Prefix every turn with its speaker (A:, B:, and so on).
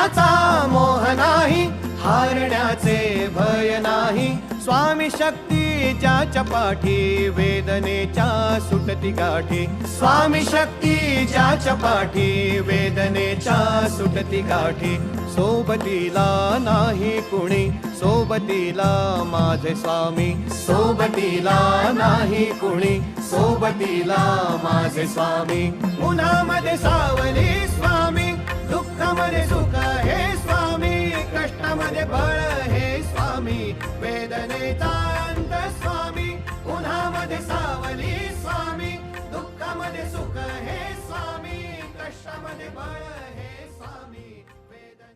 A: जिंकण्याचा मोह नाही, हारण्याचे भय नाही. स्वामी शक्ती ज्याच्या पाठी, वेदनेच्या सुटती गाठी. स्वामी शक्ती ज्याच्या पाठी, वेदनेच्या सुटती गाठी. सोबतीला नाही कुणी, सोबतीला माझे स्वामी. सोबतीला नाही कुणी, सोबतीला माझे स्वामी. उन्हामध्ये सावली स्वामी, दुःखामध्ये सुख हे स्वामी. कष्टामध्ये बळ हे स्वामी, वेदनेचा अंत स्वामी. उन्हामध्ये सावली स्वामी, दुःखामध्ये सुख हे स्वामी. कष्टामध्ये बळ हे स्वामी.